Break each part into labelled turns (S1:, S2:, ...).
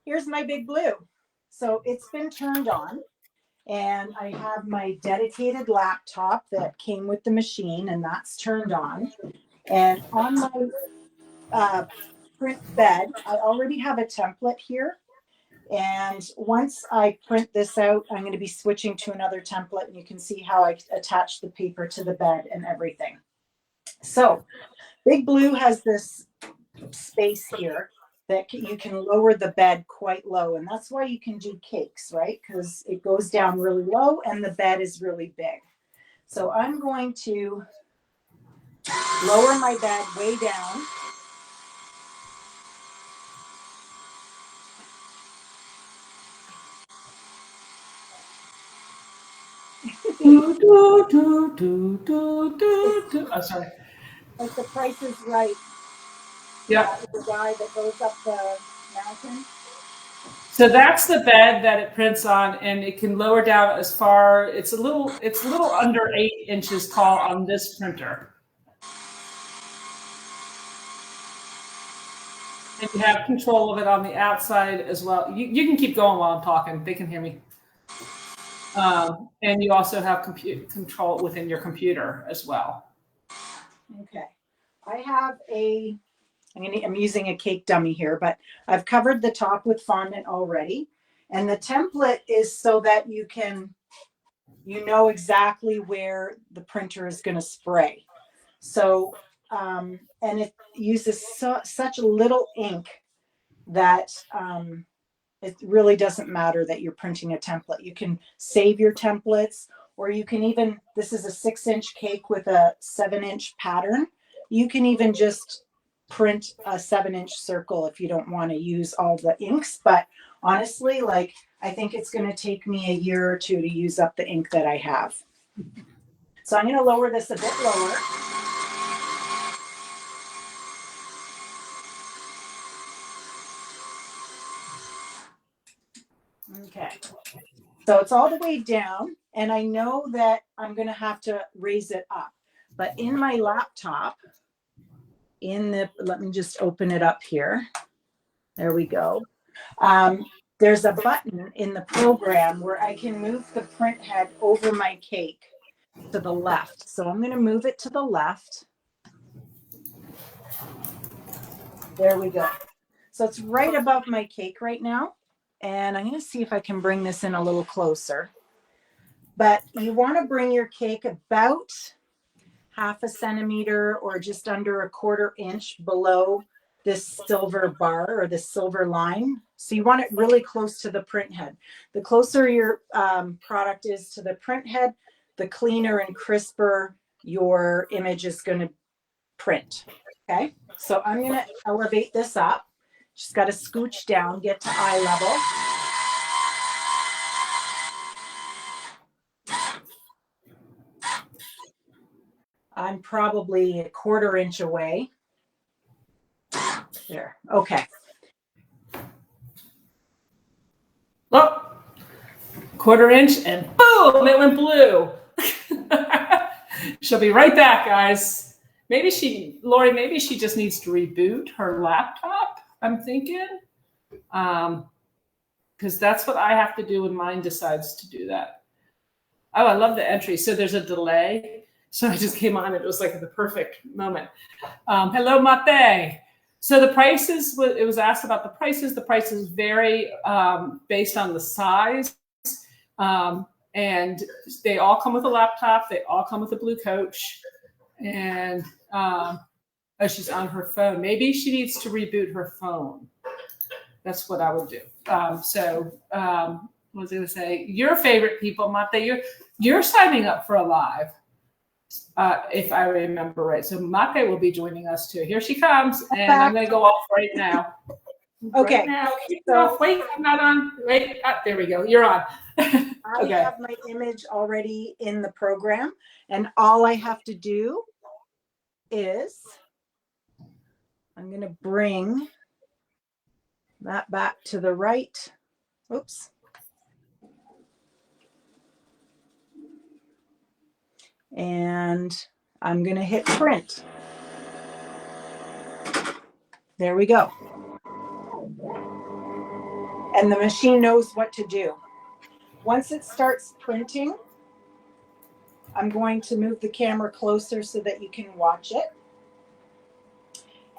S1: here's my Big Blue. So it's been turned on, and I have my dedicated laptop that came with the machine, and that's turned on. And on my print bed, I already have a template here. And once I print this out, I'm going to be switching to another template, and you can see how I attach the paper to the bed and everything. So Big Blue has this space here that you can lower the bed quite low, and that's why you can do cakes, right? Because it goes down really low and the bed is really big. So I'm going to lower my bed way down.
S2: Oh, sorry.
S1: Like the Price is Right.
S2: Yeah.
S1: The guy that goes up the mountain.
S2: So that's the bed that it prints on, and it can lower down as far. It's a little under 8 inches tall on this printer. And you have control of it on the outside as well. You can keep going while I'm talking. They can hear me. And you also have control within your computer as well.
S1: Okay. I have I'm using a cake dummy here, but I've covered the top with fondant already. And the template is so that you know exactly where the printer is going to spray. So, and it uses such little ink that it really doesn't matter that you're printing a template. You can save your templates, or you can even, this is a 6-inch cake with a 7-inch pattern. You can even just print a 7-inch circle if you don't want to use all the inks. But honestly, like, I think it's going to take me a year or two to use up the ink that I have. So I'm going to lower this a bit lower. Okay. So it's all the way down, and I know that I'm going to have to raise it up. But in my laptop, let me just open it up here. There we go. There's a button in the program where I can move the print head over my cake to the left. So I'm going to move it to the left. There we go. So it's right above my cake right now. And I'm going to see if I can bring this in a little closer. But you want to bring your cake about 1/2 centimeter or just under 1/4 inch below this silver bar or this silver line. So you want it really close to the print head. The closer your product is to the print head, the cleaner and crisper your image is going to print. Okay, so I'm going to elevate this up. Just got to scooch down, get to eye level. I'm probably 1/4 inch away. There. Okay.
S2: Oh, 1/4 inch, and boom, it went blue. She'll be right back, guys. Lori, maybe she just needs to reboot her laptop, I'm thinking. Because that's what I have to do when mine decides to do that. Oh, I love the entry. So there's a delay. So I just came on. It was like the perfect moment. Hello, Mate. So the prices, it was asked about the prices. The prices vary based on the size. And they all come with a laptop. They all come with a Blue Coach. And oh, she's on her phone. Maybe she needs to reboot her phone. That's what I would do. What was I going to say? Your favorite people, Mate, you're signing up for a live, if I remember right. So Mate will be joining us too. Here she comes, and I'm going to go off right now.
S1: Okay.
S2: Right now. So, wait, I'm not on. Wait, there we go. You're on.
S1: I have my image already in the program, and all I have to do is I'm going to bring that back to the right. Oops. And I'm going to hit print. There we go. and the machine knows what to do. Once it starts printing, I'm going to move the camera closer so that you can watch it.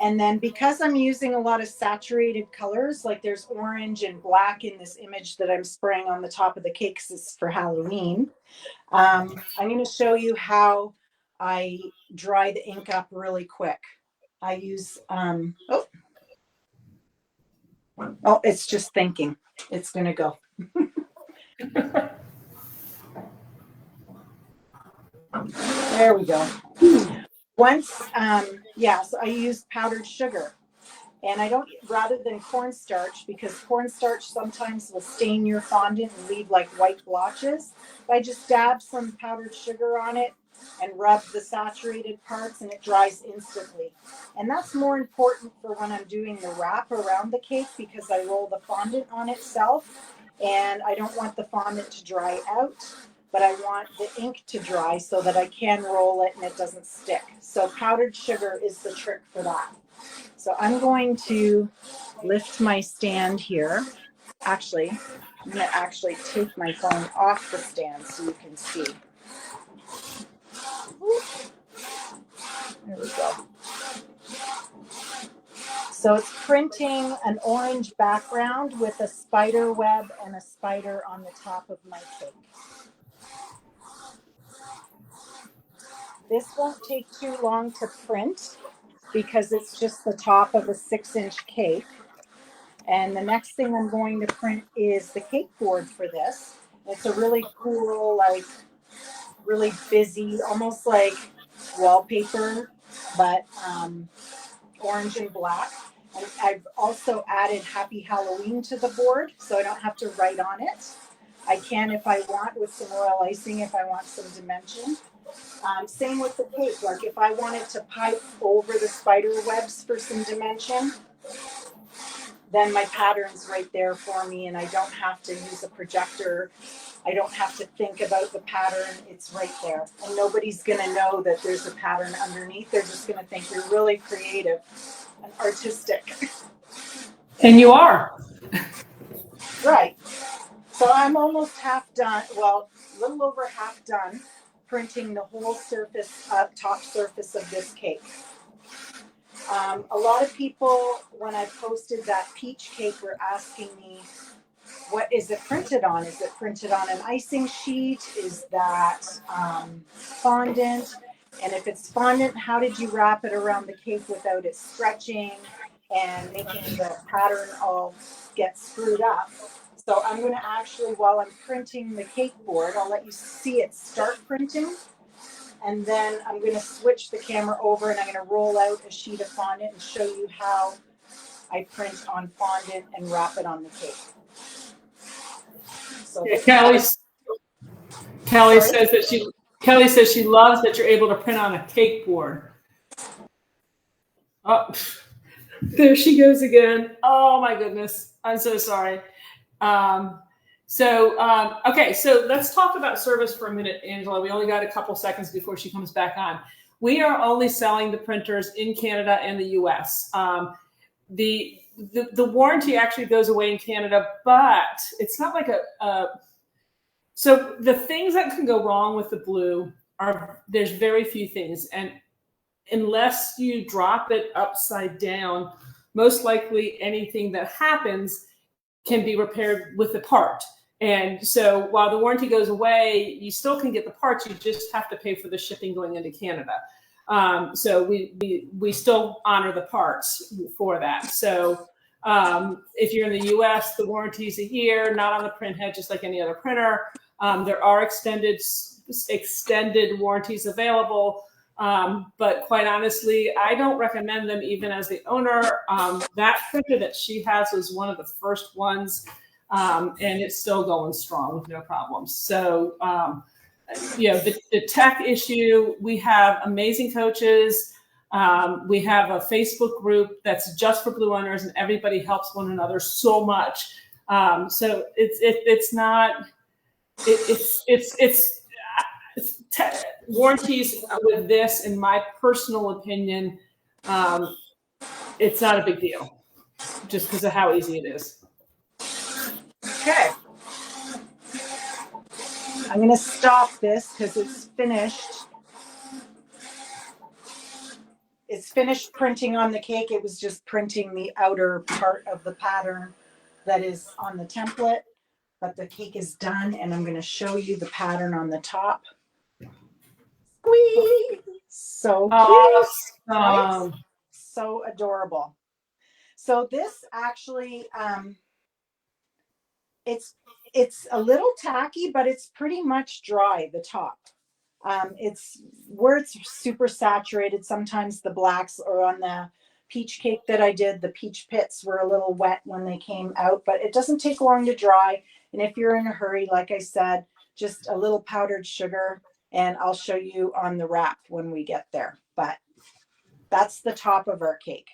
S1: And then because I'm using a lot of saturated colors, like there's orange and black in this image that I'm spraying on the top of the cake because it's for Halloween, I'm going to show you how I dry the ink up really quick. I use, oh, it's just thinking. It's going to go. There we go. Once, so I use powdered sugar. And I don't, rather than cornstarch, because cornstarch sometimes will stain your fondant and leave like white blotches. I just dab some powdered sugar on it and rub the saturated parts and it dries instantly. And that's more important for when I'm doing the wrap around the cake because I roll the fondant on itself and I don't want the fondant to dry out, but I want the ink to dry so that I can roll it and it doesn't stick. So powdered sugar is the trick for that. So I'm going to lift my stand here. Actually, I'm going to actually take my phone off the stand so you can see. There we go. So it's printing an orange background with a spider web and a spider on the top of my cake. This won't take too long to print because it's just the top of a 6-inch cake. And the next thing I'm going to print is the cake board for this. It's a really cool, like really busy, almost like wallpaper, but orange and black. And I've also added Happy Halloween to the board, so I don't have to write on it. I can, if I want, with some royal icing, if I want some dimension. Same with the cake. Like if I wanted to pipe over the spider webs for some dimension, then my pattern's right there for me and I don't have to use a projector. I don't have to think about the pattern. It's right there. And nobody's going to know that there's a pattern underneath. They're just going to think you're really creative and artistic.
S2: And you are.
S1: Right. So I'm almost half done. Well, a little over half done printing the whole surface, top surface of this cake. A lot of people, when I posted that peach cake, were asking me, what is it printed on? Is it printed on an icing sheet? Is that fondant? And if it's fondant, how did you wrap it around the cake without it stretching and making the pattern all get screwed up? So I'm going to actually, while I'm printing the cake board, I'll let you see it start printing. And then I'm going to switch the camera over and I'm going to roll out a sheet of fondant and show you how I print on fondant and wrap it on the cake. So
S2: Kelly says she loves that you're able to print on a cake board. Oh, there she goes again. Oh my goodness. I'm so sorry. Okay, so let's talk about service for a minute, Angela. We only got a couple seconds before she comes back on. We are only selling the printers in Canada and the US. The warranty actually goes away in Canada, but it's not like so the things that can go wrong with the blue there's very few things. And unless you drop it upside down, most likely anything that happens can be repaired with the part. And so while the warranty goes away, you still can get the parts. You just have to pay for the shipping going into Canada. So we still honor the parts for that. So if you're in the US, the warranty is a year, not on the print head, just like any other printer. There are extended warranties available. But quite honestly, I don't recommend them even as the owner. That printer that she has was one of the first ones, and it's still going strong with no problems. So, the tech issue, we have amazing coaches. We have a Facebook group that's just for blue owners, and everybody helps one another so much. So warranties with this, in my personal opinion, it's not a big deal, just because of how easy it is.
S1: Okay. I'm going to stop this because it's finished. It's finished printing on the cake. It was just printing the outer part of the pattern that is on the template, but the cake is done and I'm going to show you the pattern on the top. Squeeze! So cute, right? So adorable. So this actually, it's a little tacky, but it's pretty much dry, the top. It's where it's super saturated. Sometimes the blacks or on the peach cake that I did, the peach pits were a little wet when they came out, but it doesn't take long to dry. And if you're in a hurry, like I said, just a little powdered sugar, and I'll show you on the wrap when we get there. But that's the top of our cake.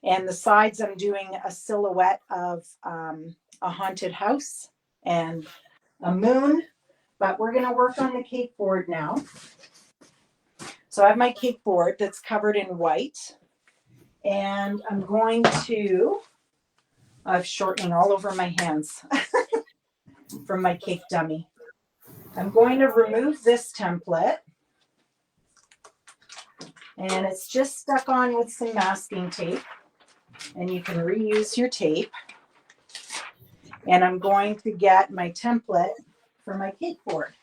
S1: And the sides, I'm doing a silhouette of a haunted house and a moon, but we're going to work on the cake board now. So I have my cake board that's covered in white, and I'm going to, I'm shortening all over my hands from my cake dummy. I'm going to remove this template, and it's just stuck on with some masking tape, and you can reuse your tape. And I'm going to get my template for my cake board.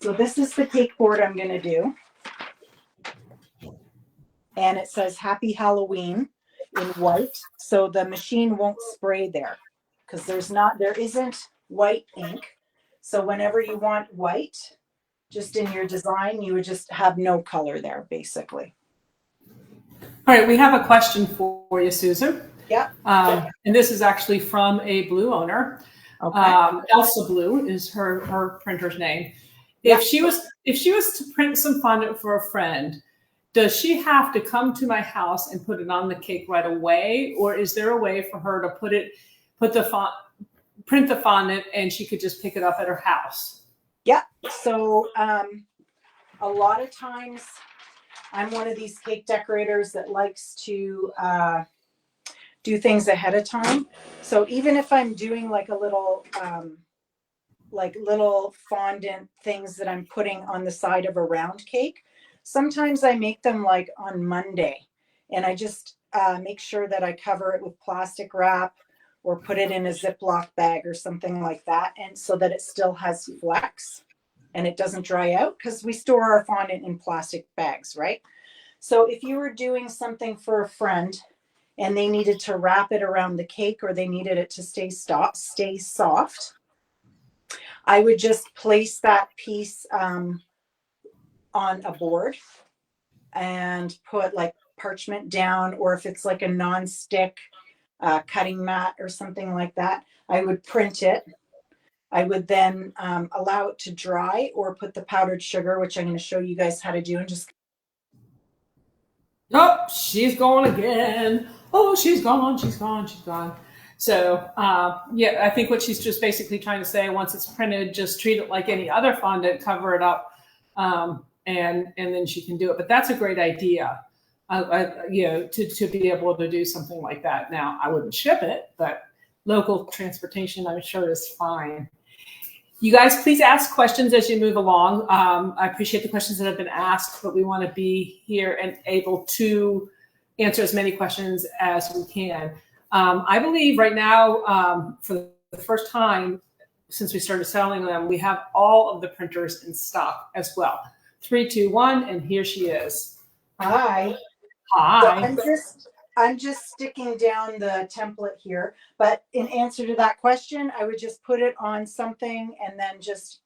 S1: So this is the cake board I'm going to do. And it says Happy Halloween in white. So the machine won't spray there because there isn't white ink. So whenever you want white, just in your design, you would just have no color there, basically.
S2: All right, we have a question for you, Susan.
S1: Yeah.
S2: And this is actually from a Blue owner.
S1: Okay.
S2: Elsa Blue is her printer's name.
S1: Yeah.
S2: If she was to print some fondant for a friend, does she have to come to my house and put it on the cake right away, or is there a way for her to print the fondant and she could just pick it up at her house?
S1: Yeah. So a lot of times I'm one of these cake decorators that likes to do things ahead of time. So even if I'm doing like a little little fondant things that I'm putting on the side of a round cake, sometimes I make them like on Monday, and I just make sure that I cover it with plastic wrap or put it in a Ziploc bag or something like that, and so that it still has flex and it doesn't dry out, because we store our fondant in plastic bags, right? So if you were doing something for a friend and they needed to wrap it around the cake, or they needed it to stay soft, I would just place that piece on a board and put like parchment down, or if it's like a non-stick cutting mat or something like that, I would print it. I would then allow it to dry, or put the powdered sugar, which I'm going to show you guys how to do, and just.
S2: Oh, she's gone again. Oh, she's gone. So, yeah, I think what she's just basically trying to say, once it's printed, just treat it like any other fondant, cover it up, and then she can do it. But that's a great idea, to be able to do something like that. Now, I wouldn't ship it, but local transportation, I'm sure, is fine. You guys, please ask questions as you move along. I appreciate the questions that have been asked, but we want to be here and able to answer as many questions as we can. I believe right now, for the first time since we started selling them, we have all of the printers in stock as well. 3, 2, 1, and here she is.
S1: Hi.
S2: Hi.
S1: So I'm just sticking down the template here, but in answer to that question, I would just put it on something and then just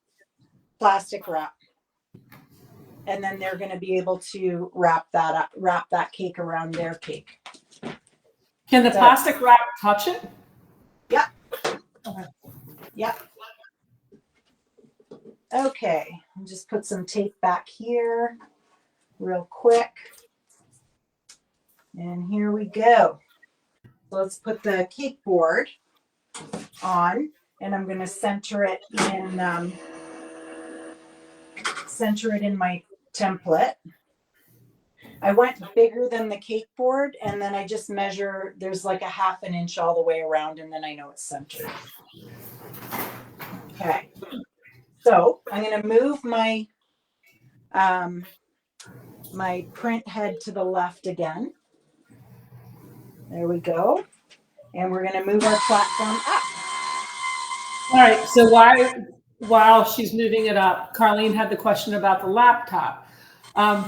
S1: plastic wrap. And then they're going to be able to wrap that cake around their cake.
S2: Can the plastic wrap touch it?
S1: Yeah. Okay. Yeah. Okay. I'll just put some tape back here real quick. And here we go. So let's put the cake board on, and I'm going to center it in my template. I went bigger than the cake board, and then I just measure, there's like a 1/2 inch all the way around, and then I know it's centered. Okay. So I'm going to move my my print head to the left again. There we go. And we're going to move our platform up.
S2: All right, so while she's moving it up, Carlene had the question about the laptop.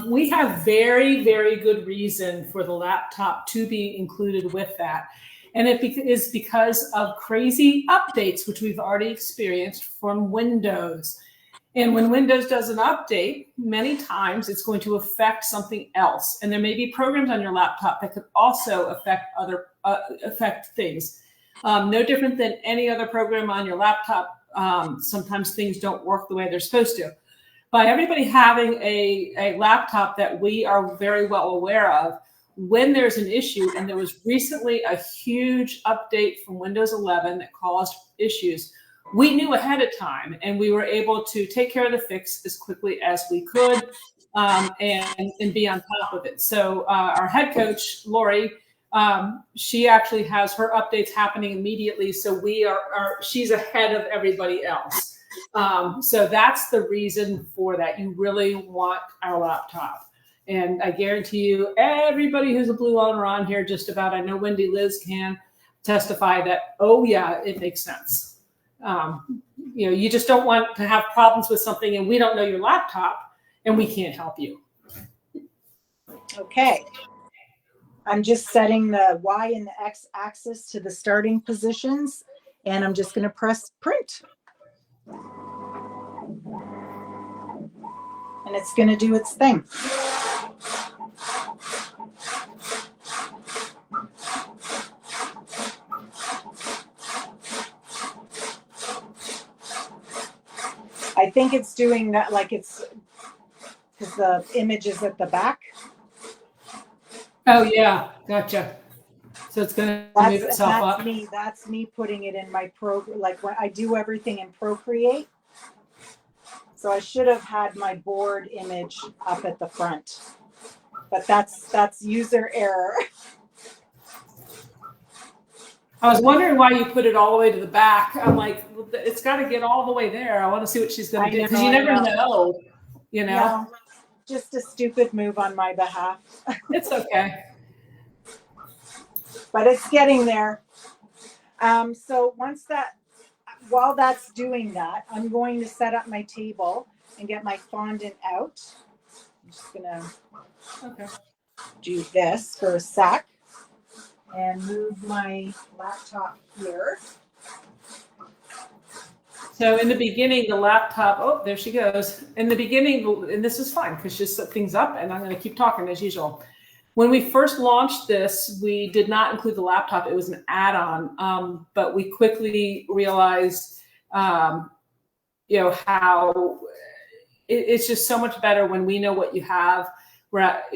S2: We have very, very good reason for the laptop to be included with that. And it is because of crazy updates, which we've already experienced from Windows. And when Windows does an update, many times it's going to affect something else. And there may be programs on your laptop that could also affect things. No different than any other program on your laptop. Sometimes things don't work the way they're supposed to. By everybody having a laptop that we are very well aware of, when there's an issue, and there was recently a huge update from Windows 11 that caused issues, we knew ahead of time, and we were able to take care of the fix as quickly as we could, and be on top of it. So our head coach, Lori, she actually has her updates happening immediately. So she's ahead of everybody else. So that's the reason for that. You really want our laptop. And I guarantee you, everybody who's a Blue owner on here, just about, I know Wendy Liz can testify that, oh yeah, it makes sense. You just don't want to have problems with something and we don't know your laptop and we can't help you.
S1: Okay. I'm just setting the Y and the X axis to the starting positions, and I'm just going to press print. And it's going to do its thing. I think it's doing that, like it's because the image is at the back.
S2: Oh yeah, gotcha. So it's going to move itself up.
S1: That's me putting it in my like when I do everything in Procreate. So I should have had my board image up at the front, but that's user error.
S2: I was wondering why you put it all the way to the back. I'm like, it's got to get all the way there. I want to see what she's going to do, because you never know, you know.
S1: Yeah, just a stupid move on my behalf.
S2: It's okay.
S1: But it's getting there. So while that's doing that, I'm going to set up my table and get my fondant out. I'm just gonna do this for a sec and move my laptop here.
S2: So in the beginning, the laptop, oh, there she goes. In the beginning, and this is fine because she set things up, and I'm going to keep talking as usual. When we first launched this, we did not include the laptop. It was an add-on, but we quickly realized, how it's just so much better when we know what you have,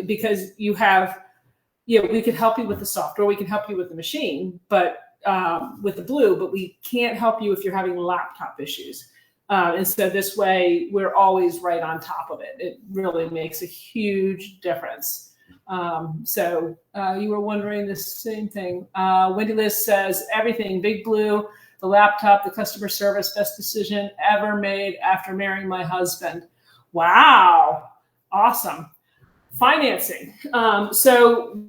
S2: because you have, we can help you with the software, we can help you with the machine, but with the Blue, but we can't help you if you're having laptop issues. And so this way, we're always right on top of it. It really makes a huge difference. So you were wondering the same thing. Wendy Liz says, everything, Big Blue, the laptop, the customer service, best decision ever made after marrying my husband. Wow. Awesome. Financing. So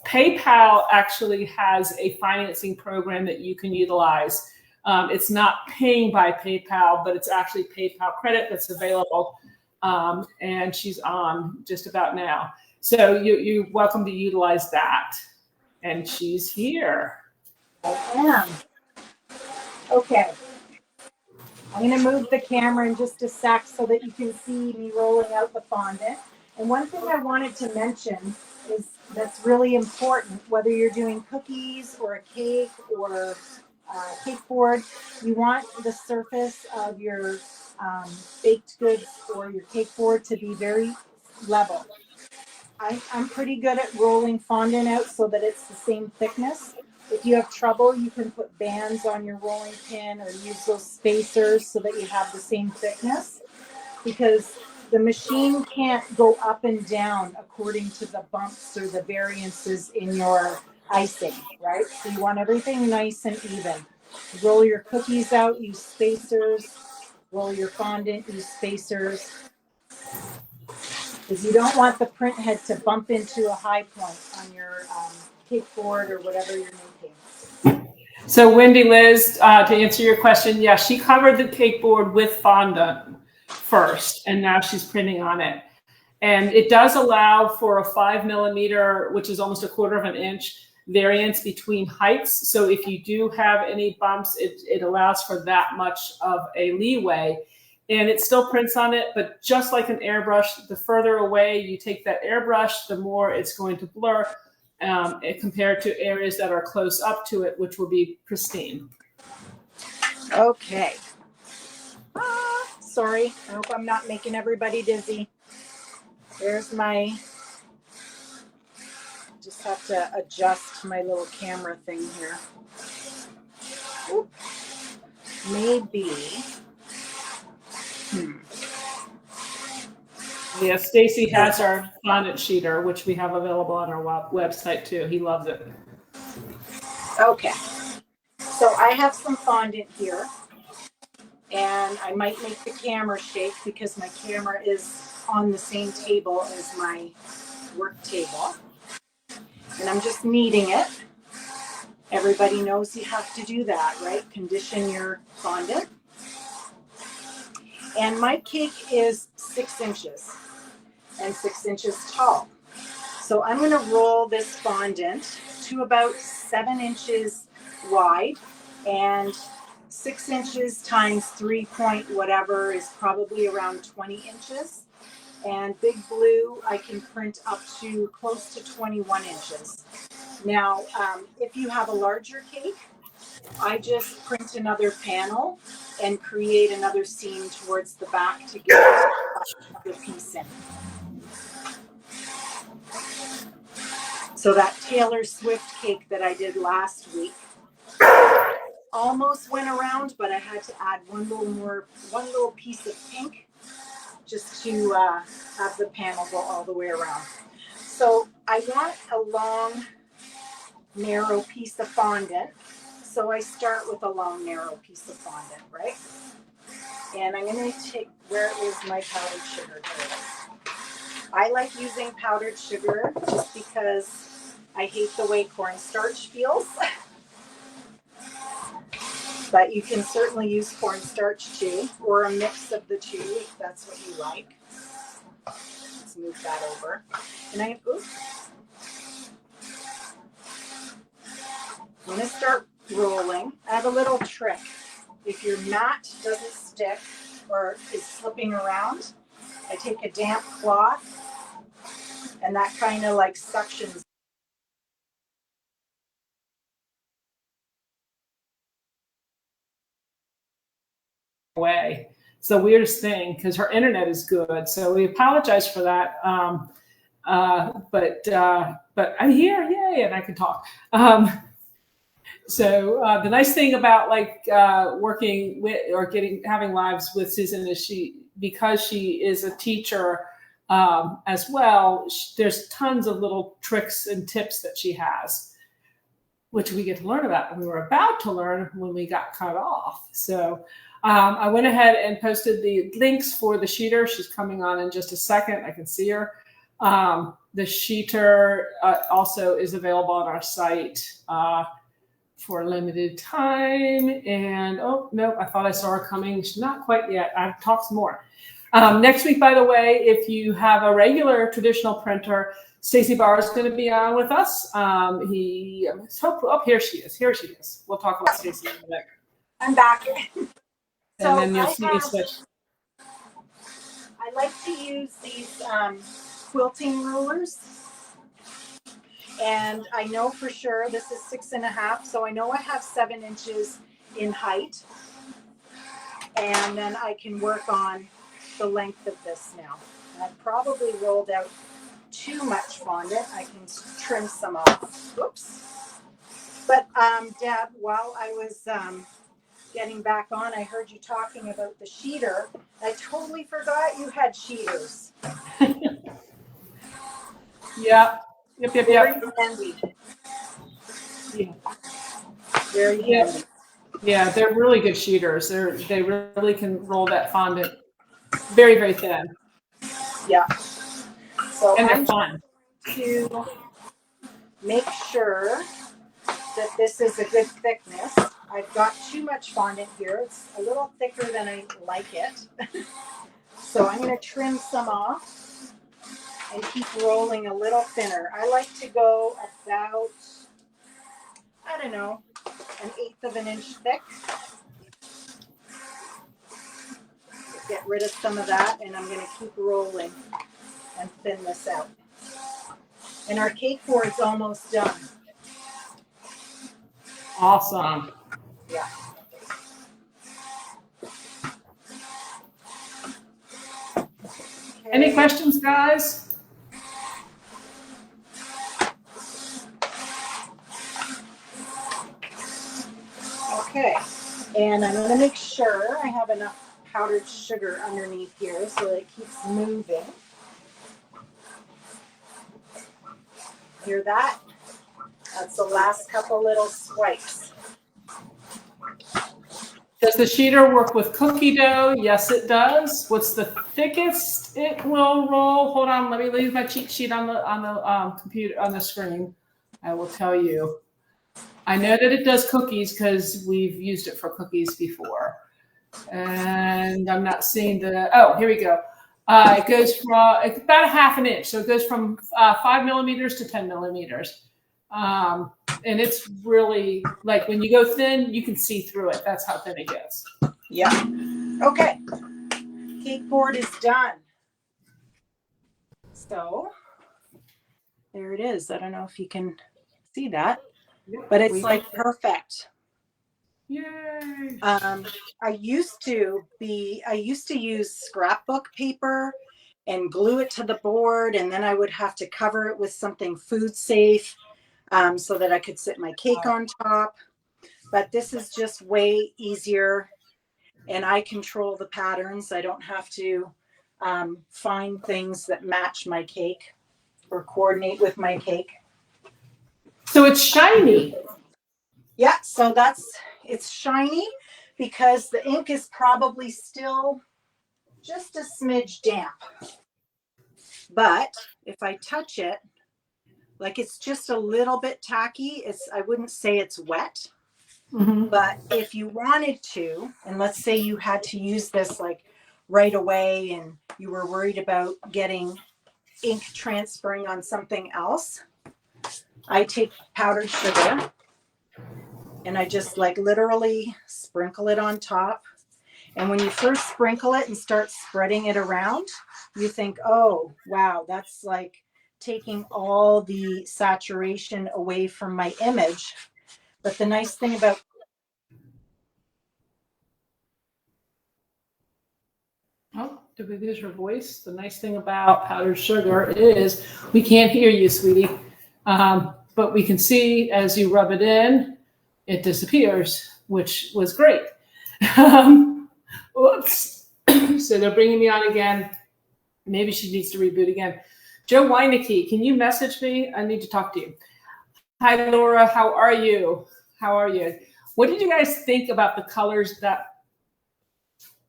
S2: PayPal actually has a financing program that you can utilize. It's not paying by PayPal, but it's actually PayPal credit that's available. And she's on just about now. So you're welcome to utilize that. And she's here.
S1: I am. Okay. I'm going to move the camera in just a sec so that you can see me rolling out the fondant. And one thing I wanted to mention is that's really important, whether you're doing cookies or a cake or a cake board, you want the surface of your baked goods or your cake board to be very level. I'm pretty good at rolling fondant out so that it's the same thickness. If you have trouble, you can put bands on your rolling pin or use those spacers so that you have the same thickness. Because the machine can't go up and down according to the bumps or the variances in your icing, right? So you want everything nice and even. Roll your cookies out, use spacers. Roll your fondant, use spacers. Because you don't want the print head to bump into a high point on your cake board or whatever you're making.
S2: So Wendy Liz, to answer your question, yeah, she covered the cake board with fondant first, and now she's printing on it. And it does allow for a 5 millimeter, which is almost a quarter of an inch, variance between heights. So if you do have any bumps, it allows for that much of a leeway. And it still prints on it, but just like an airbrush, the further away you take that airbrush, the more it's going to blur compared to areas that are close up to it, which will be pristine.
S1: Okay. Sorry, I hope I'm not making everybody dizzy. There's my, just have to adjust my little camera thing here. Oop. Maybe.
S2: Yeah, Stacy has our fondant sheeter, which we have available on our website too. He loves it.
S1: Okay. So I have some fondant here, and I might make the camera shake because my camera is on the same table as my work table. And I'm just kneading it. Everybody knows you have to do that, right? Condition your fondant. And my cake is 6 inches and 6 inches tall. So I'm going to roll this fondant to about 7 inches wide, and 6 inches times 3 point whatever is probably around 20 inches. And Big Blue, I can print up to close to 21 inches. Now, if you have a larger cake, I just print another panel and create another seam towards the back to get another piece in. So that Taylor Swift cake that I did last week almost went around, but I had to add one little piece of pink just to have the panel go all the way around. So I want a long, narrow piece of fondant. So I start with a long, narrow piece of fondant, right? And I'm going to take, where is my powdered sugar? I like using powdered sugar just because I hate the way cornstarch feels. But you can certainly use cornstarch too, or a mix of the two if that's what you like. Let's move that over. And I'm going to start rolling. I have a little trick. If your mat doesn't stick or is slipping around, I take a damp cloth and that kind of like suctions
S2: away. It's the weirdest thing because her internet is good, so we apologize for that. But I'm here, yay, and I can talk. So the nice thing about working with or having lives with Susan is because she is a teacher as well. There's tons of little tricks and tips that she has, which we get to learn about, and we were about to learn when we got cut off. So I went ahead and posted the links for the sheeter. She's coming on in just a second. I can see her. The sheeter also is available on our site for a limited time. And oh, no, I thought I saw her coming. She's not quite yet. I've talked some more. Next week, by the way, if you have a regular traditional printer, Stacy Barr is going to be on with us. Here she is. Here she is. We'll talk about Stacy in a minute.
S1: I'm back.
S2: And then you'll see me switch.
S1: I like to use these quilting rulers. And I know for sure this is 6.5, so I know I have 7 inches in height. And then I can work on the length of this now. And I've probably rolled out too much fondant. I can trim some off. Whoops. But Deb, while I was getting back on, I heard you talking about the sheeter. I totally forgot you had sheeters.
S2: Yeah. Yep.
S1: Very handy.
S2: Yeah.
S1: Very handy.
S2: Yeah, they're really good sheeters. They really can roll that fondant very, very thin.
S1: Yeah. So
S2: And they're
S1: I'm
S2: fun.
S1: to make sure that this is a good thickness. I've got too much fondant here. It's a little thicker than I like it. So I'm going to trim some off and keep rolling a little thinner. I like to go about, I don't know, 1/8 of an inch thick. Get rid of some of that, and I'm going to keep rolling and thin this out. And our cake board's almost done.
S2: Awesome.
S1: Yeah. Okay.
S2: Any questions, guys?
S1: Okay. And I'm going to make sure I have enough powdered sugar underneath here so that it keeps moving. Hear that? That's the last couple little swipes.
S2: Does the sheeter work with cookie dough? Yes, it does. What's the thickest it will roll? Hold on, let me leave my cheat sheet on the computer on the screen. I will tell you. I know that it does cookies because we've used it for cookies before. And I'm not seeing the. Oh, here we go. It goes from it's about 1/2 inch, so it goes from 5 millimeters to 10 millimeters. And it's really like when you go thin, you can see through it. That's how thin it gets.
S1: Yeah. Okay. Cake board is done. So there it is. I don't know if you can see that, but it's like perfect.
S2: Yay.
S1: I used to use scrapbook paper and glue it to the board, and then I would have to cover it with something food safe so that I could sit my cake on top. But this is just way easier, and I control the patterns. I don't have to find things that match my cake or coordinate with my cake.
S2: So it's shiny.
S1: Yeah, so it's shiny because the ink is probably still just a smidge damp. But if I touch it, like it's just a little bit tacky, I wouldn't say it's wet.
S2: Mm-hmm.
S1: But if you wanted to, and let's say you had to use this like right away and you were worried about getting ink transferring on something else, I take powdered sugar and I just like literally sprinkle it on top. And when you first sprinkle it and start spreading it around, you think, oh, wow, that's like taking all the saturation away from my image. But the nice thing about
S2: Oh, did we lose her voice? The nice thing about powdered sugar is we can't hear you, sweetie. But we can see as you rub it in, it disappears, which was great. Whoops. So they're bringing me on again. Maybe she needs to reboot again. Joe Weineke, can you message me? I need to talk to you. Hi, Laura. How are you? How are you? What did you guys think about the colors that,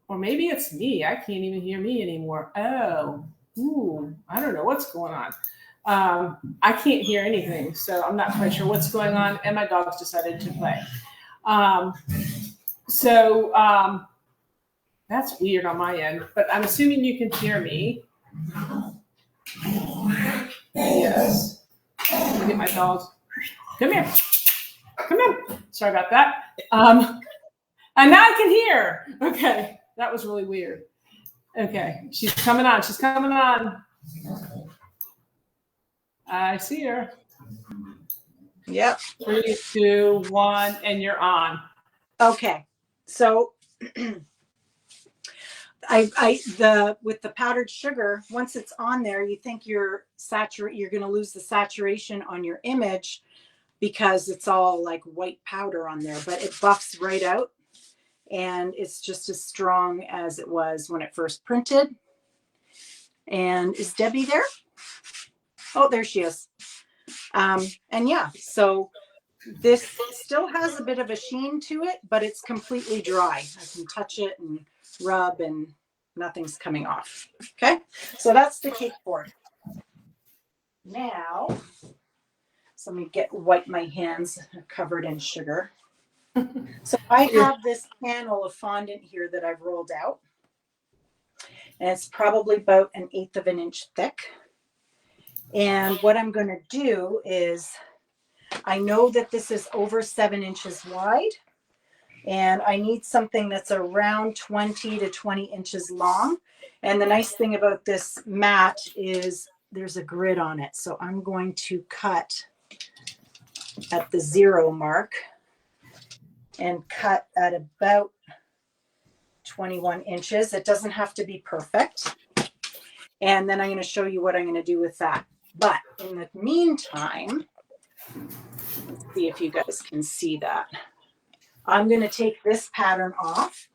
S2: or maybe it's me. I can't even hear me anymore. Oh, ooh, I don't know what's going on. I can't hear anything, so I'm not quite sure what's going on. And my dogs decided to play. That's weird on my end, but I'm assuming you can hear me. Yes. Let me get my dogs. Come here. Come here. Sorry about that. And now I can hear. Okay. That was really weird. Okay. She's coming on. She's coming on. I see her.
S1: Yep.
S2: 3, 2, 1, and you're on.
S1: Okay. So with the powdered sugar, once it's on there, you think you're going to lose the saturation on your image because it's all like white powder on there, but it buffs right out. and it's just as strong as it was when it first printed. And is Debbie there? Oh, there she is. And yeah, so this still has a bit of a sheen to it, but it's completely dry. I can touch it and rub and nothing's coming off. Okay, so that's the cake board. Now, so let me wipe my hands covered in sugar. So I have this panel of fondant here that I've rolled out. And it's probably about 1/8 of an inch thick. And what I'm going to do is, I know that this is over 7 inches wide, and I need something that's around 20 to 20 inches long. And the nice thing about this mat is there's a grid on it. So I'm going to cut at the 0 mark and cut at about 21 inches. It doesn't have to be perfect. And then I'm going to show you what I'm going to do with that. But in the meantime, let's see if you guys can see that. I'm going to take this pattern off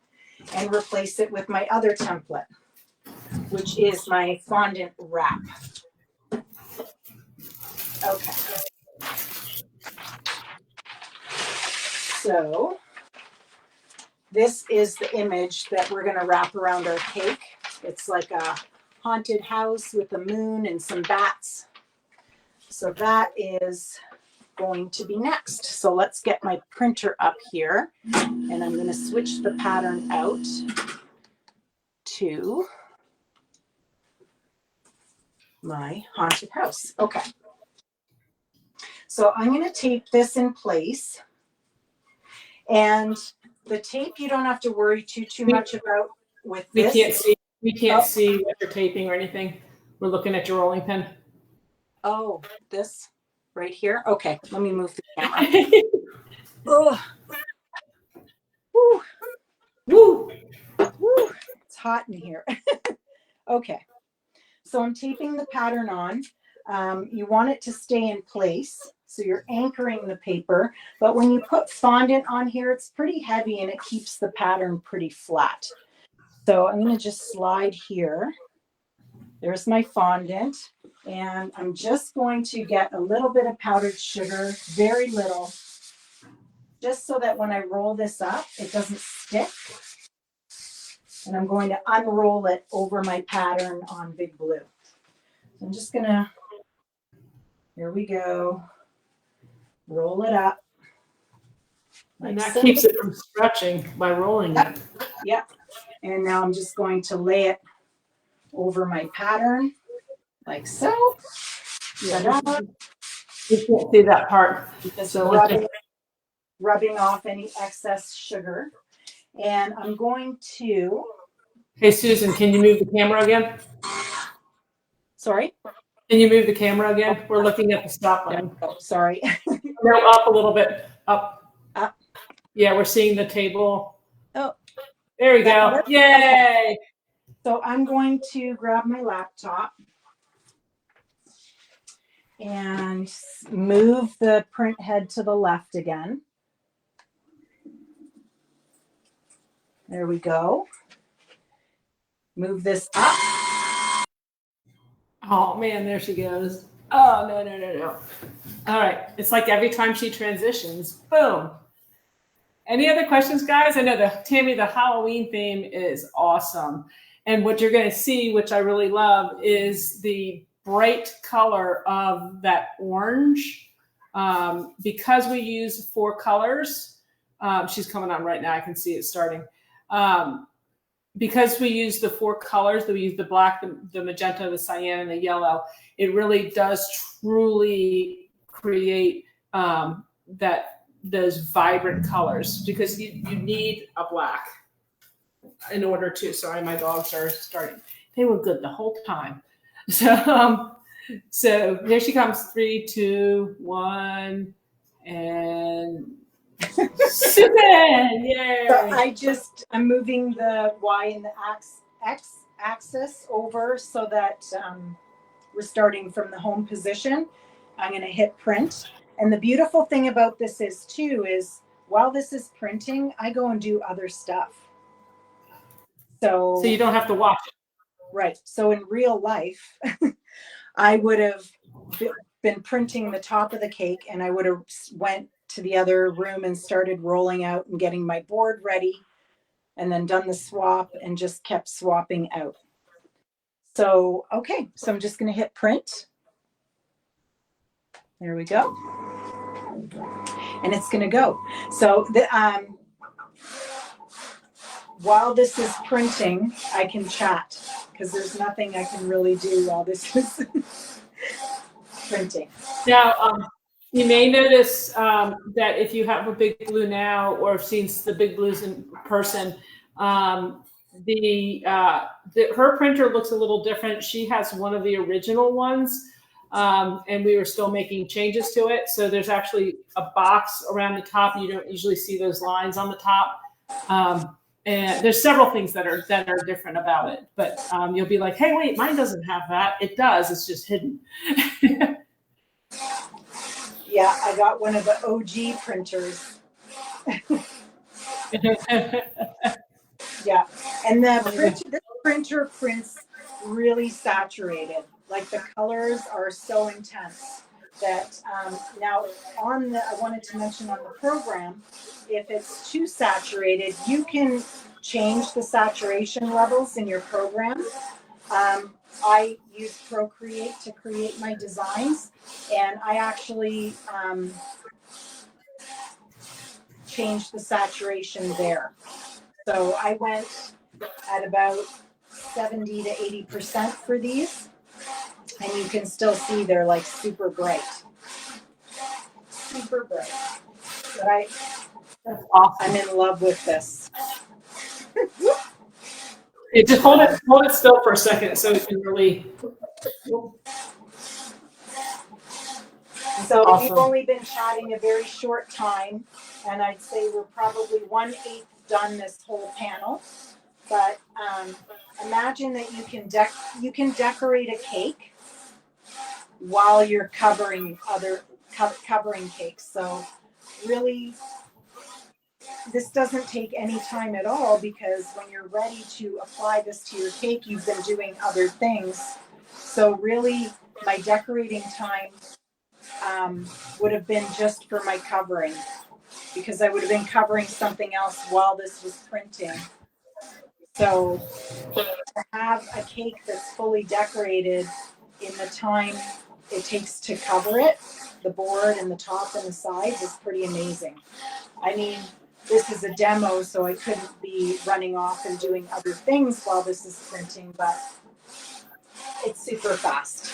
S1: and replace it with my other template, which is my fondant wrap. Okay. So this is the image that we're going to wrap around our cake. It's like a haunted house with a moon and some bats. So that is going to be next. So let's get my printer up here, and I'm going to switch the pattern out to my haunted house. Okay. So I'm going to tape this in place, and the tape you don't have to worry too much about with this.
S2: We can't see what you're taping or anything. We're looking at your rolling pin.
S1: Oh, this right here. Okay, let me move the camera. Oh, woo, woo, woo! It's hot in here. Okay, so I'm taping the pattern on. You want it to stay in place, so you're anchoring the paper. But when you put fondant on here, it's pretty heavy and it keeps the pattern pretty flat. So I'm going to just slide here. There's my fondant. And I'm just going to get a little bit of powdered sugar, very little, just so that when I roll this up, it doesn't stick. And I'm going to unroll it over my pattern on Big Blue. So I'm just gonna, here we go, roll it up.
S2: And that keeps it from stretching by rolling it.
S1: Yep. And now I'm just going to lay it over my pattern like so.
S2: Yeah, you can't see that part.
S1: Just
S2: So
S1: rubbing off any excess sugar. And I'm going to.
S2: Hey, Susan, can you move the camera again?
S1: Sorry?
S2: Can you move the camera again? We're looking at the stop button.
S1: Oh, sorry.
S2: No, up a little bit. Up.
S1: Up.
S2: Yeah, we're seeing the table.
S1: Oh.
S2: There we go.
S1: Better?
S2: Yay!
S1: Okay. So I'm going to grab my laptop and move the print head to the left again. There we go. Move this up.
S2: Oh man, there she goes. Oh, no. All right. It's like every time she transitions, boom. Any other questions, guys? I know Tammy, the Halloween theme is awesome. And what you're going to see, which I really love, is the bright color of that orange. Because we use 4 colors, she's coming on right now. I can see it starting. Because we use the 4 colors, that we use the black, the magenta, the cyan, and the yellow, it really does truly create those vibrant colors, because you need a black in order to. Sorry, my dogs are starting. They were good the whole time. So here she comes. 3, 2, 1, and Susan! Yay!
S1: So I'm moving the Y and the X axis over so that we're starting from the home position. I'm going to hit print. And the beautiful thing about this is while this is printing, I go and do other stuff.
S2: So you don't have to watch it.
S1: Right. So in real life, I would have been printing the top of the cake, and I would have went to the other room and started rolling out and getting my board ready, and then done the swap and just kept swapping out. So, okay, so I'm just going to hit print. There we go. And it's going to go. So while this is printing, I can chat because there's nothing I can really do while this is printing.
S2: Now, you may notice that if you have a Big Blue now, or have seen the Big Blues in person, her printer looks a little different. She has one of the original ones, and we were still making changes to it. So there's actually a box around the top. You don't usually see those lines on the top. And there's several things that are different about it, but you'll be like, hey, wait, mine doesn't have that. It does. It's just hidden.
S1: Yeah, I got one of the OG printers. Yeah, and this printer prints really saturated. Like the colors are so intense that now I wanted to mention on the program, if it's too saturated, you can change the saturation levels in your program. I use Procreate to create my designs, and I actually changed the saturation there. So I went at about 70 to 80% for these, and you can still see they're like super bright. Super bright. But
S2: That's awesome.
S1: I'm in love with this.
S2: Just hold it still for a second so it can really.
S1: So
S2: awesome.
S1: We've only been chatting a very short time, and I'd say we're probably 1/8 done this whole panel. But imagine that you can decorate a cake while you're covering cakes. So really, this doesn't take any time at all, because when you're ready to apply this to your cake, you've been doing other things. So really, my decorating time would have been just for my covering, because I would have been covering something else while this was printing. So to have a cake that's fully decorated in the time it takes to cover it, the board and the top and the sides, is pretty amazing. I mean, this is a demo, so I couldn't be running off and doing other things while this is printing, but it's super fast.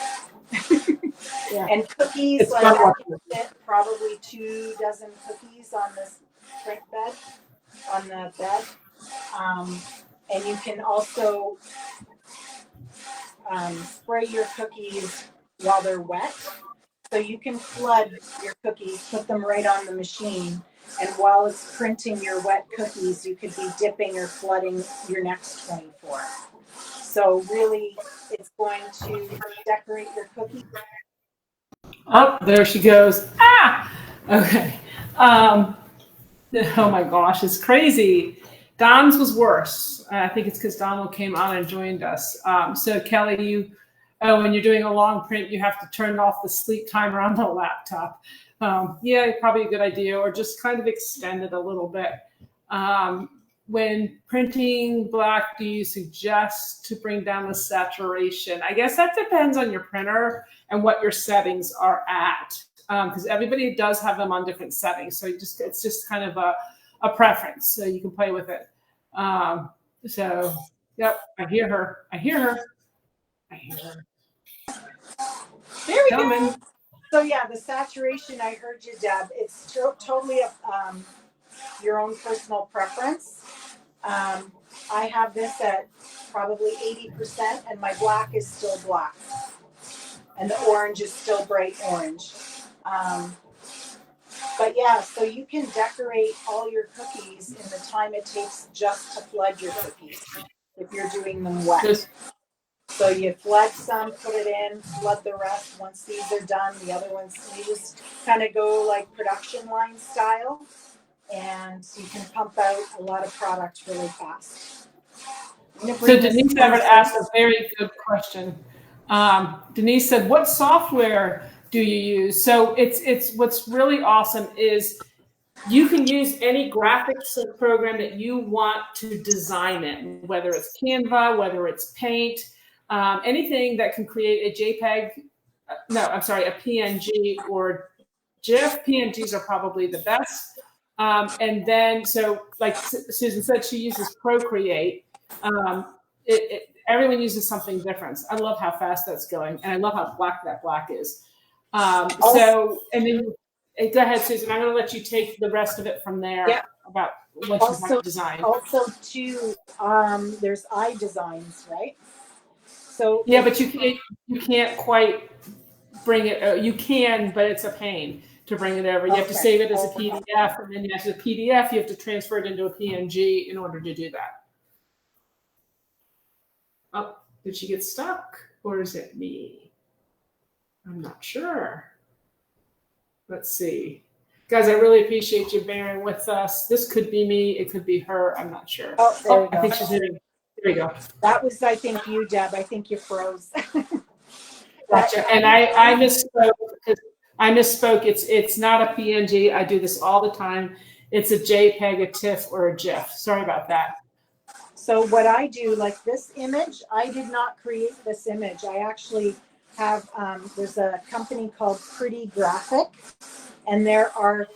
S1: Yeah. And cookies,
S2: It's
S1: like I can fit probably 2 dozen cookies on this print bed, on the bed. And you can also spray your cookies while they're wet. So you can flood your cookies, put them right on the machine, and while it's printing your wet cookies, you could be dipping or flooding your next 24. So really, it's going to decorate your cookies.
S2: Oh, there she goes. Ah! Okay. Oh my gosh, it's crazy. Don's was worse. I think it's because Donald came on and joined us. So Kelly, when you're doing a long print, you have to turn off the sleep timer on the laptop. Yeah, probably a good idea, or just kind of extend it a little bit. When printing black, do you suggest to bring down the saturation? I guess that depends on your printer and what your settings are at, because everybody does have them on different settings. So it's just kind of a preference, so you can play with it. So, yep, I hear her.
S1: There we go. So yeah, the saturation, I heard you, Deb. It's totally your own personal preference. I have this at probably 80%, and my black is still black, and the orange is still bright orange. But yeah, so you can decorate all your cookies in the time it takes just to flood your cookies if you're doing them wet. So you flood some, put it in, flood the rest. Once these are done, the other ones, you just kind of go like production line style. And and you can pump out a lot of product really fast.
S2: So Denise Everett asked a very good question. Denise said, "What software do you use?" So it's what's really awesome is you can use any graphics program that you want to design it, whether it's Canva, whether it's Paint, anything that can create a JPEG. No, I'm sorry, a PNG or GIF. PNGs are probably the best. And then, so like Susan said, she uses Procreate. Everyone uses something different. I love how fast that's going, and I love how black that black is. So, and then go ahead, Susan. I'm going to let you take the rest of it from there.
S1: Yeah.
S2: About what you have designed.
S1: Also, too, there's iDesigns, right? So
S2: yeah, but you can't quite bring it. You can, but it's a pain to bring it over. You have to save it as a PDF, and then as a PDF, you have to transfer it into a PNG in order to do that. Oh, did she get stuck, or is it me? I'm not sure. Let's see. Guys, I really appreciate you bearing with us. This could be me. It could be her. I'm not sure.
S1: Oh, there we go.
S2: I think she's hitting. There we go.
S1: That was, I think, you, Deb. I think you froze.
S2: Gotcha. And I misspoke because I misspoke. It's not a PNG. I do this all the time. It's a JPEG, a TIFF, or a GIF. Sorry about that.
S1: So what I do, like this image, I did not create this image. I actually have, there's a company called Pretty Graphic, and there are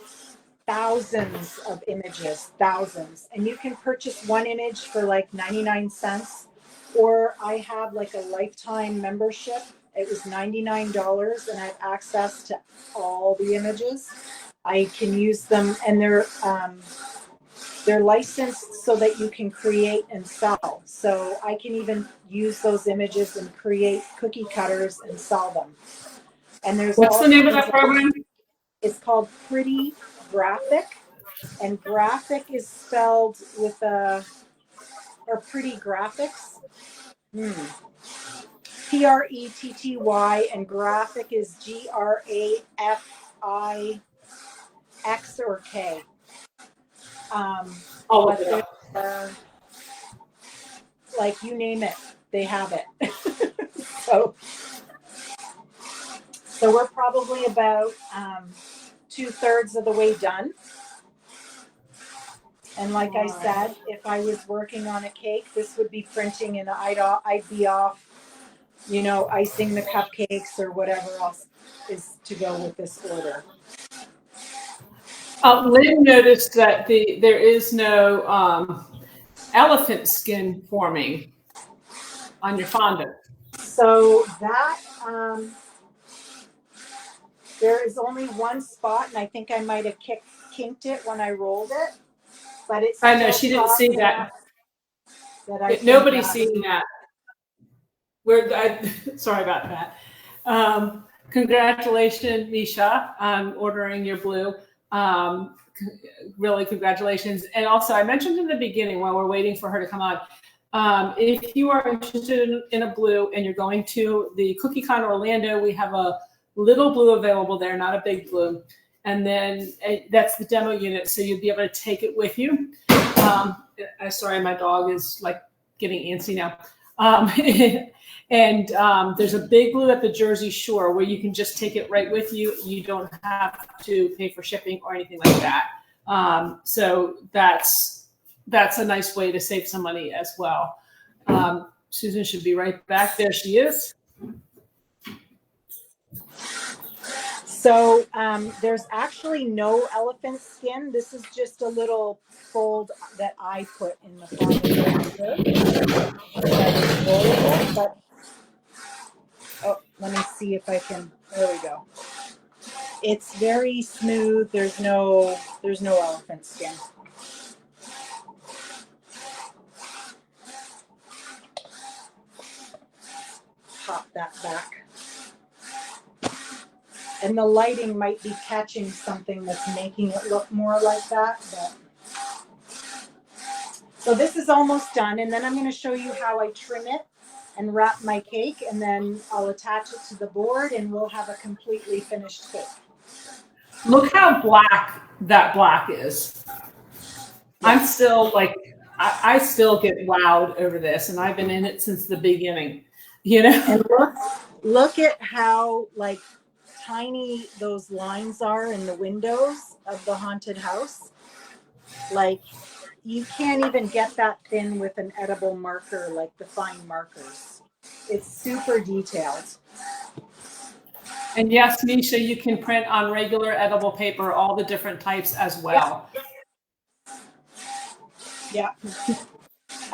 S1: thousands of images, thousands. And you can purchase one image for like 99 cents, or I have like a lifetime membership. It was $99, and I have access to all the images. I can use them, and they're licensed so that you can create and sell. So I can even use those images and create cookie cutters and sell them. And there's
S2: what's the name of that program?
S1: It's called Pretty Graphic, and graphic is spelled with or Pretty Graphics. Pretty, and graphic is GRAFIX or K. Like you name it, they have it. So we're probably about 2/3 of the way done. And like I said, if I was working on a cake, this would be printing, and I'd be off, icing the cupcakes or whatever else is to go with this order.
S2: Lynn noticed that there is no elephant skin forming on your fondant.
S1: So that there is only one spot, and I think I might have kinked it when I rolled it. But it's.
S2: I know she didn't see that. Nobody's seen that. Sorry about that. Congratulations, Misha, on ordering your blue. Really, congratulations. And also, I mentioned in the beginning while we're waiting for her to come on, if you are interested in a blue and you're going to the CookieCon Orlando, we have a little blue available there, not a big blue. And then that's the demo unit, so you'll be able to take it with you. Sorry, my dog is like getting antsy now. And there's a big blue at the Jersey Shore where you can just take it right with you. You don't have to pay for shipping or anything like that. So that's a nice way to save some money as well. Susan should be right back. There she is.
S1: So there's actually no elephant skin. This is just a little fold that I put in the fondant. But let me see if I can. There we go. It's very smooth. There's no elephant skin. Pop that back. And the lighting might be catching something that's making it look more like that. But. So this is almost done, and then I'm going to show you how I trim it and wrap my cake, and then I'll attach it to the board, and we'll have a completely finished cake.
S2: Look how black that black is. I'm still like, I still get wowed over this, and I've been in it since the beginning, you know?
S1: And look at how like tiny those lines are in the windows of the haunted house. Like you can't even get that thin with an edible marker, like the fine markers. It's super detailed.
S2: And yes, Misha, you can print on regular edible paper, all the different types as well.
S1: Yeah.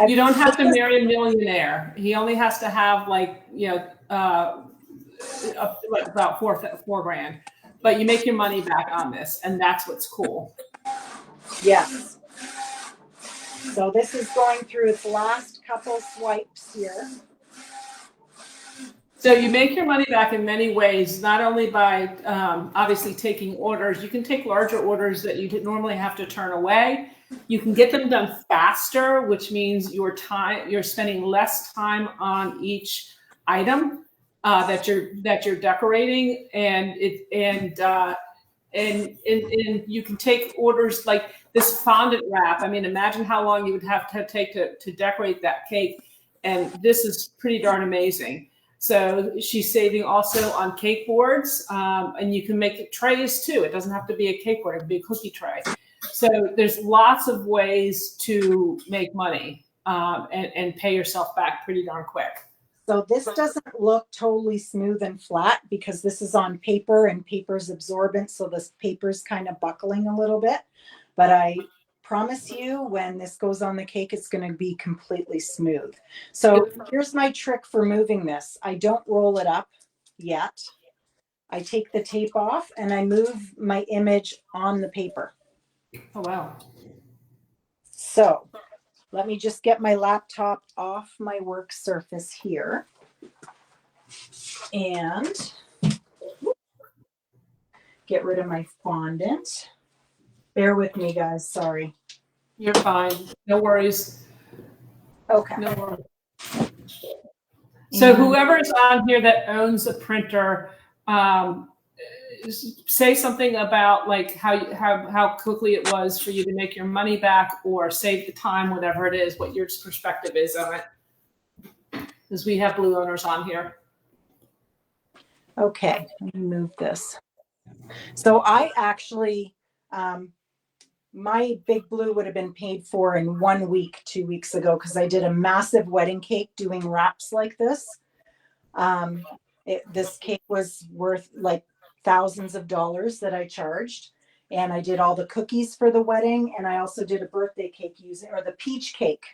S2: You don't have to marry a millionaire. He only has to have like, you know, about four grand. But you make your money back on this, and that's what's cool.
S1: Yes. So this is going through its last couple swipes here.
S2: So you make your money back in many ways, not only by obviously taking orders. You can take larger orders that you normally have to turn away. You can get them done faster, which means you're spending less time on each item that you're decorating, and you can take orders like this fondant wrap. I mean, imagine how long you would have to take to decorate that cake, and this is pretty darn amazing. So she's saving also on cake boards, and you can make trays too. It doesn't have to be a cake board; it can be a cookie tray. So there's lots of ways to make money and pay yourself back pretty darn quick.
S1: So this doesn't look totally smooth and flat because this is on paper and paper's absorbent. So this paper's kind of buckling a little bit, but I promise you when this goes on the cake, it's going to be completely smooth. So here's my trick for moving this. I don't roll it up yet. I take the tape off and I move my image on the paper.
S2: Oh, wow.
S1: So let me just get my laptop off my work surface here. And get rid of my fondant. Bear with me, guys. Sorry.
S2: You're fine. No worries.
S1: Okay.
S2: No worries. So whoever's on here that owns a printer, say something about like how quickly it was for you to make your money back or save the time, whatever it is, what your perspective is on it. Because we have blue owners on here.
S1: Okay, let me move this. So I actually, my big blue would have been paid for in 1 week, 2 weeks ago, because I did a massive wedding cake doing wraps like this. This cake was worth like thousands of dollars that I charged. And I did all the cookies for the wedding. And I also did a birthday cake or the peach cake.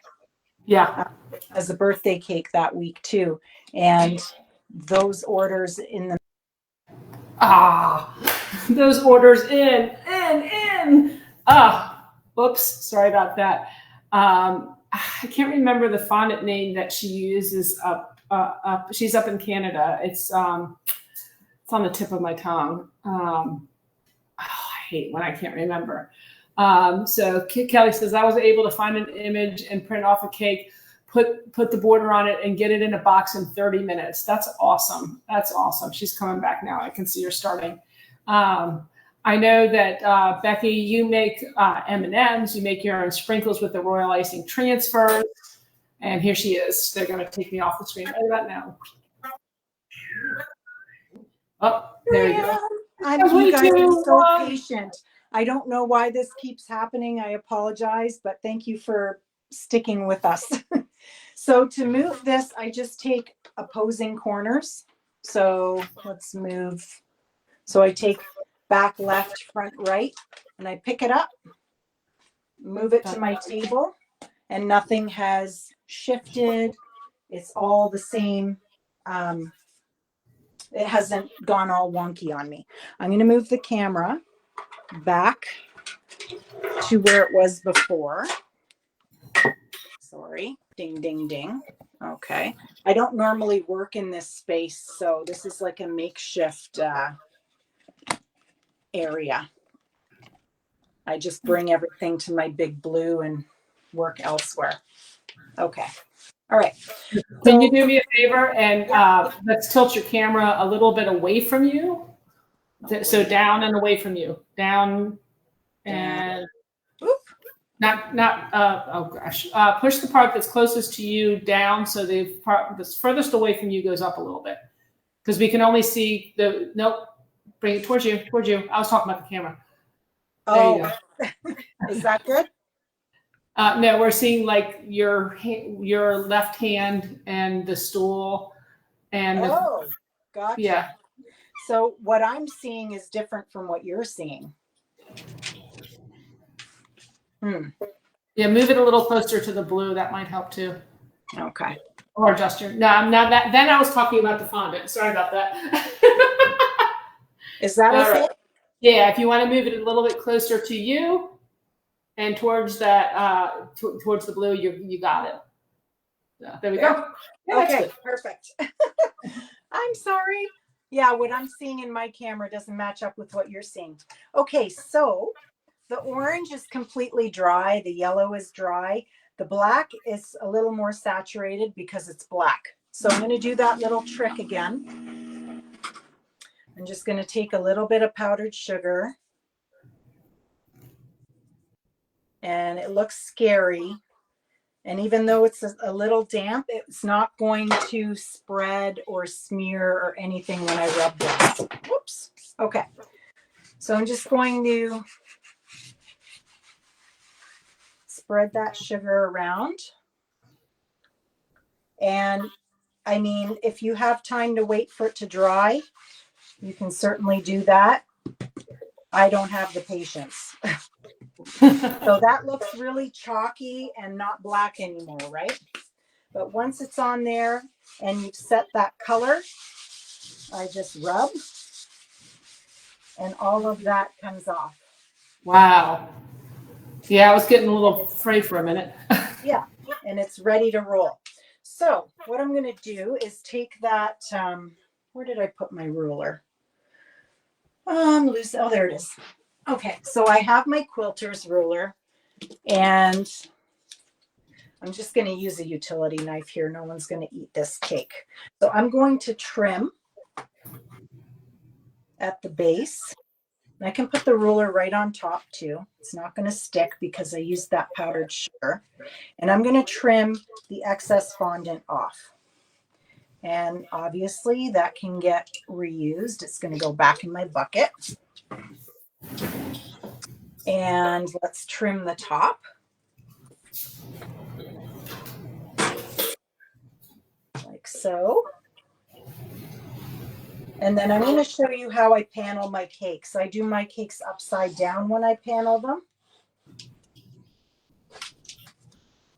S2: Yeah.
S1: As a birthday cake that week too. And those orders in the
S2: those orders in. Whoops, sorry about that. I can't remember the fondant name that she uses up. She's up in Canada. It's on the tip of my tongue. I hate when I can't remember. So Kelly says I was able to find an image and print off a cake, put the border on it, and get it in a box in 30 minutes. That's awesome. That's awesome. She's coming back now. I can see her starting. I know that Becky, you make M&Ms. You make your own sprinkles with the royal icing transfers. And here she is. They're going to take me off the screen right about now. Oh, there we go.
S1: You guys are so patient. I don't know why this keeps happening. I apologize, but thank you for sticking with us. So to move this, I just take opposing corners. So let's move. So I take back, left, front, right, and I pick it up, move it to my table, and nothing has shifted. It's all the same. It hasn't gone all wonky on me. I'm going to move the camera back to where it was before. Sorry. Ding, ding, ding. Okay. I don't normally work in this space, so this is like a makeshift area. I just bring everything to my big blue and work elsewhere. Okay. All right.
S2: Can you do me a favor and let's tilt your camera a little bit away from you? So down and away from you. Down and...
S1: Oop.
S2: Oh gosh. Push the part that's closest to you down so the part that's furthest away from you goes up a little bit. Because we can only see nope, bring it towards you, I was talking about the camera. There you
S1: go. Is that good?
S2: No, we're seeing like your left hand and the stool and
S1: gotcha.
S2: Yeah.
S1: So what I'm seeing is different from what you're seeing.
S2: Yeah, move it a little closer to the blue. That might help too.
S1: Okay.
S2: Or adjust your. No, now that then I was talking about the fondant. Sorry about that.
S1: Is that okay?
S2: Right. Yeah, if you want to move it a little bit closer to you and towards that towards the blue, you got it. So, there we go.
S1: Yeah, okay, perfect. I'm sorry. Yeah, what I'm seeing in my camera doesn't match up with what you're seeing. Okay, so the orange is completely dry. The yellow is dry. The black is a little more saturated because it's black. So I'm going to do that little trick again. I'm just going to take a little bit of powdered sugar. And it looks scary. And even though it's a little damp, it's not going to spread or smear or anything when I rub this. Whoops. Okay. So I'm just going to spread that sugar around. And I mean, if you have time to wait for it to dry, you can certainly do that. I don't have the patience. So that looks really chalky and not black anymore, right? But once it's on there and you've set that color, I just rub and all of that comes off.
S2: Wow. Yeah, I was getting a little afraid for a minute.
S1: Yeah, and it's ready to roll. So what I'm going to do is take that, where did I put my ruler? Oh, there it is. Okay, so I have my quilter's ruler and I'm just going to use a utility knife here. No one's going to eat this cake. So I'm going to trim at the base. And I can put the ruler right on top too. It's not going to stick because I used that powdered sugar. And I'm going to trim the excess fondant off. And obviously that can get reused. It's going to go back in my bucket. And let's trim the top. Like so. And then I'm going to show you how I panel my cakes. I do my cakes upside down when I panel them.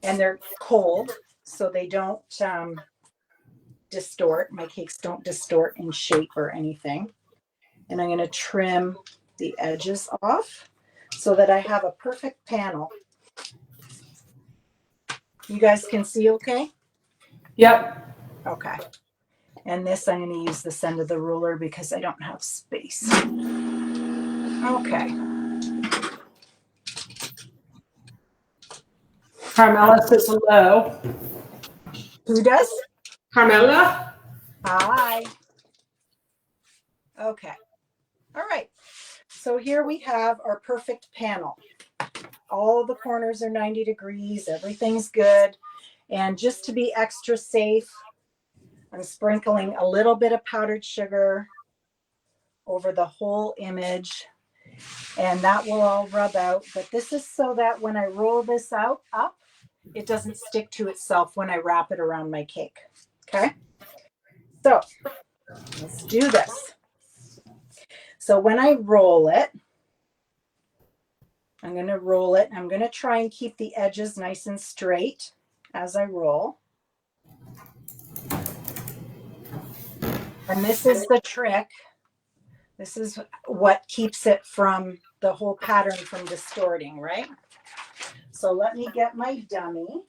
S1: And they're cold, so they don't distort. My cakes don't distort in shape or anything. And I'm going to trim the edges off so that I have a perfect panel. You guys can see okay?
S2: Yep.
S1: Okay. And this, I'm going to use this end of the ruler because I don't have space. Okay.
S2: Carmela says hello.
S1: Who does?
S2: Carmela?
S1: Hi. Okay. All right. So here we have our perfect panel. All the corners are 90 degrees. Everything's good. And just to be extra safe, I'm sprinkling a little bit of powdered sugar over the whole image, and that will all rub out. But this is so that when I roll this up, it doesn't stick to itself when I wrap it around my cake. Okay, so let's do this. So when I roll it, I'm going to roll it. I'm going to try and keep the edges nice and straight as I roll. And this is the trick. This is what keeps it from the whole pattern from distorting, right? So let me get my dummy.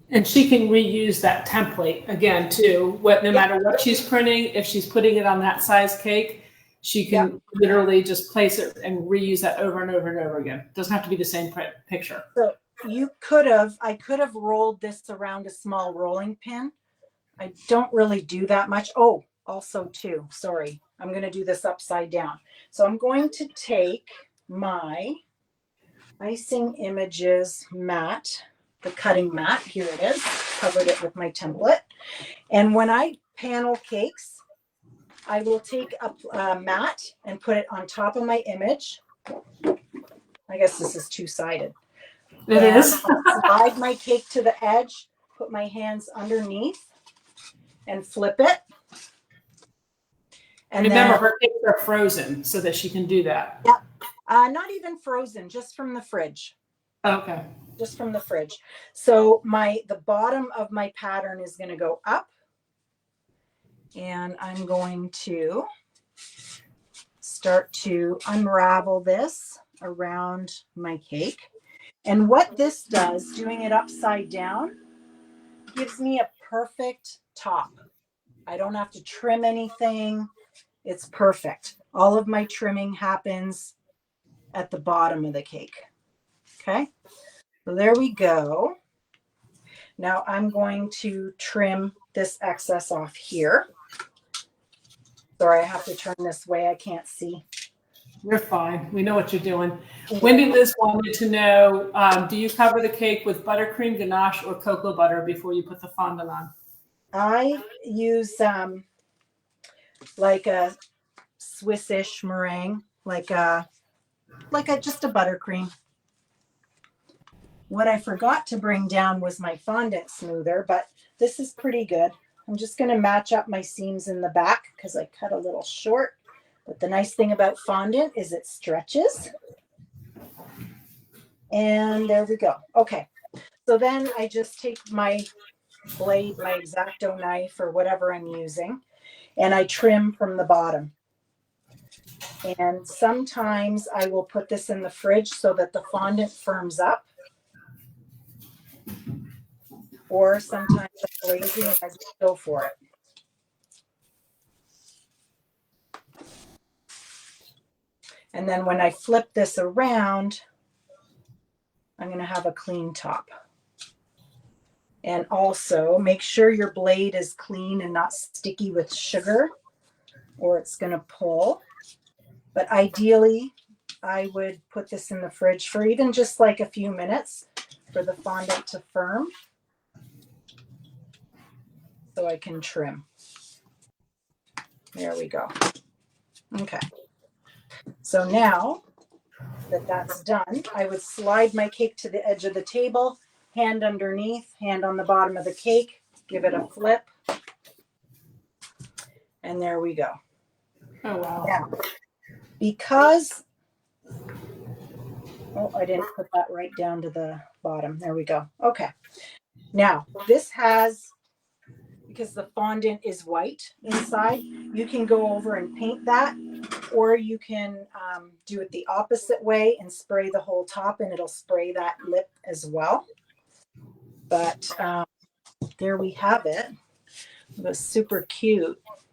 S2: And she can reuse that template again too. No matter what she's printing, if she's putting it on that size cake, she can literally just place it and reuse that over and over and over again. It doesn't have to be the same picture.
S1: So I could have rolled this around a small rolling pin. I don't really do that much. Oh, also too, sorry, I'm going to do this upside down. So I'm going to take I Icing Images mat, the cutting mat. Here it is. Covered it with my template. And when I panel cakes, I will take a mat and put it on top of my image. I guess this is two-sided.
S2: It is.
S1: I'll slide my cake to the edge, put my hands underneath, and flip it. And
S2: remember,
S1: then,
S2: her cakes are frozen so that she can do that.
S1: yeah, not even frozen, just from the fridge.
S2: Okay.
S1: Just from the fridge. So the bottom of my pattern is going to go up, and I'm going to start to unravel this around my cake. And what this does, doing it upside down, gives me a perfect top. I don't have to trim anything. It's perfect. All of my trimming happens at the bottom of the cake. Okay, so there we go. Now I'm going to trim this excess off here. Sorry, I have to turn this way. I can't see.
S2: You're fine. We know what you're doing. Wendy Liz wanted to know, do you cover the cake with buttercream ganache or cocoa butter before you put the fondant on?
S1: I use like a Swiss-ish meringue, like just a buttercream. What I forgot to bring down was my fondant smoother, but this is pretty good. I'm just going to match up my seams in the back because I cut a little short. But the nice thing about fondant is it stretches. And there we go. Okay. So then I just take my blade, my X-Acto knife or whatever I'm using, and I trim from the bottom. And sometimes I will put this in the fridge so that the fondant firms up. Or sometimes I'm lazy and I just go for it. And then when I flip this around, I'm going to have a clean top. And also make sure your blade is clean and not sticky with sugar, or it's going to pull. But ideally, I would put this in the fridge for even just like a few minutes for the fondant to firm, so I can trim. There we go. Okay. So now that that's done, I would slide my cake to the edge of the table, hand underneath, hand on the bottom of the cake, give it a flip, and there we go.
S2: Oh, wow.
S1: Now, because, oh, I didn't put that right down to the bottom. There we go. Okay. Now, this has, because the fondant is white inside, you can go over and paint that, or you can do it the opposite way and spray the whole top, and it'll spray that lip as well. But there we have it. It was super cute.